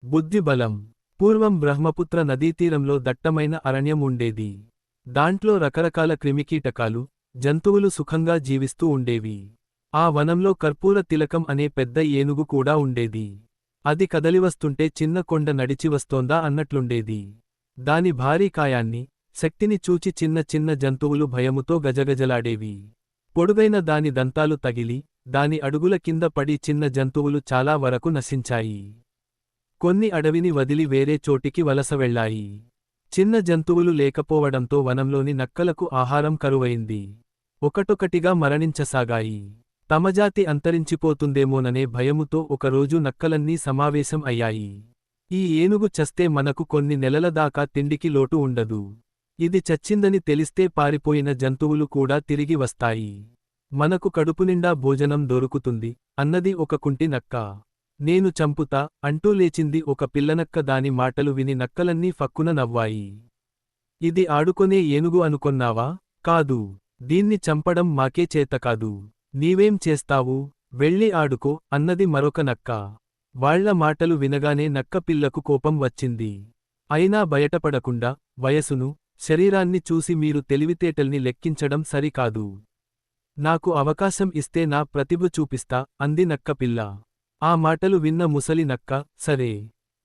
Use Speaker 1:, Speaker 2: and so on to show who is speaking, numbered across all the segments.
Speaker 1: బుద్ధిబలం. పూర్వం బ్రహ్మపుత్ర నదీతీరంలో దట్టమైన అరణ్యం ఉండేది. దాంట్లో రకరకాల క్రిమికీటకాలు, జంతువులు సుఖంగా జీవిస్తూ ఉండేవి. ఆ వనంలో కర్పూర తిలకం అనే పెద్ద ఏనుగు కూడా ఉండేది. అది కదలివస్తుంటే చిన్న కొండ నడిచివస్తోందా అన్నట్లుండేది. దాని భారీ కాయాన్ని, శక్తిని చూచి చిన్న చిన్న జంతువులు భయముతో గజగజలాడేవి. పొడుగైన దాని దంతాలు తగిలి, దాని అడుగుల కింద పడి చిన్న జంతువులు చాలా వరకు నశించాయి. కొన్ని అడవిని వదిలి వేరే చోటికి వలస వెళ్లాయి. చిన్న జంతువులు లేకపోవడంతో వనంలోని నక్కలకు ఆహారం కరువైంది. ఒకటొకటిగా మరణించసాగాయి. తమ జాతి అంతరించిపోతుందేమోననే భయముతో ఒకరోజు నక్కలన్నీ సమావేశం అయ్యాయి. ఈ ఏనుగు చస్తే మనకు కొన్ని నెలల దాకా తిండికి లోటు ఉండదు. ఇది చచ్చిందని తెలిస్తే పారిపోయిన జంతువులు కూడా తిరిగి వస్తాయి. మనకు కడుపునిండా భోజనం దొరుకుతుంది అన్నది ఒక కుంటి నక్క. నేను చంపుతా అంటూ లేచింది ఒక పిల్లనక్క. దాని మాటలు విని నక్కలన్నీ ఫక్కున నవ్వాయి. ఇది ఆడుకొనే ఏనుగు అనుకొన్నావా? కాదు. దీన్ని చంపడం మాకే చేతకాదు. నీవేం చేస్తావు? వెళ్ళి ఆడుకో అన్నది మరొక నక్క. వాళ్ల మాటలు వినగానే నక్క పిల్లకు కోపం వచ్చింది. అయినా బయటపడకుండా, వయసును, శరీరాన్ని చూసి మీరు తెలివితేటల్ని లెక్కించడం సరికాదు. నాకు అవకాశం ఇస్తే నా ప్రతిభ చూపిస్తా అంది నక్కపిల్ల. ఆ మాటలు విన్న ముసలి నక్క, సరే,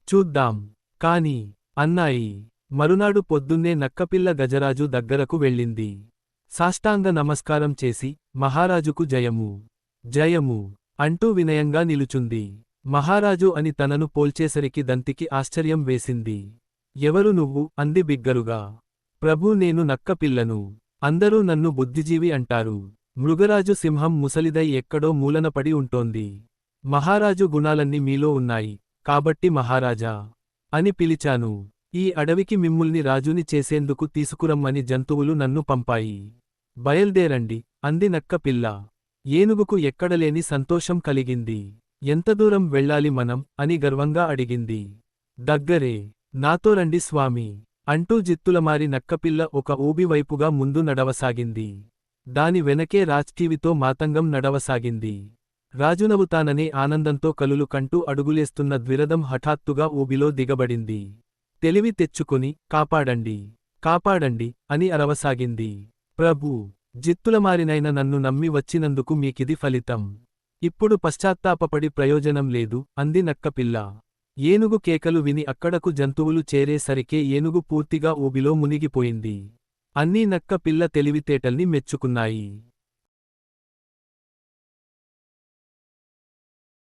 Speaker 1: చూద్దాం కాని అన్నాయి. మరునాడు పొద్దున్నే నక్కపిల్ల గజరాజు దగ్గరకు వెళ్ళింది. సాష్టాంగ నమస్కారం చేసి, మహారాజుకు జయము, జయము అంటూ వినయంగా నిలుచుంది. మహారాజు అని తనను పోల్చేసరికి దంతికి ఆశ్చర్యం వేసింది. ఎవరు నువ్వు? అంది బిగ్గరుగా. ప్రభూ, నేను నక్కపిల్లను. అందరూ నన్ను బుద్ధిజీవి అంటారు. మృగరాజు సింహం ముసలిదై ఎక్కడో మూలనపడి ఉంటోంది. మహారాజు గుణాలన్నీ మీలో ఉన్నాయి, కాబట్టి మహారాజా అని పిలిచాను. ఈ అడవికి మిమ్ముల్ని రాజుని చేసేందుకు తీసుకురమ్మని జంతువులు నన్ను పంపాయి. బయల్దేరండి అంది నక్కపిల్ల. ఏనుగుకు ఎక్కడలేని సంతోషం కలిగింది. ఎంత దూరం వెళ్ళాలి మనం అని గర్వంగా అడిగింది. దగ్గరే, నాతో రండి స్వామీ అంటూ జిత్తులమారి నక్కపిల్ల ఒక ఊబి వైపుగా ముందు నడవసాగింది. దాని వెనకే రాజ్టీవితో మాతంగం నడవసాగింది. రాజునవుతాననే ఆనందంతో కలులు కంటూ అడుగులేస్తున్న ద్విరథం హఠాత్తుగా ఊబిలో దిగబడింది. తెలివి తెచ్చుకొని, కాపాడండి, కాపాడండి అని అరవసాగింది. ప్రభూ, జిత్తులమారినైన నన్ను నమ్మి వచ్చినందుకు మీకిది ఫలితం. ఇప్పుడు పశ్చాత్తాపపడి ప్రయోజనం లేదు అంది నక్కపిల్ల. ఏనుగు కేకలు విని అక్కడకు జంతువులు చేరేసరికే ఏనుగు పూర్తిగా ఊబిలో మునిగిపోయింది. అన్నీ నక్క పిల్ల తెలివితేటల్ని మెచ్చుకున్నాయి.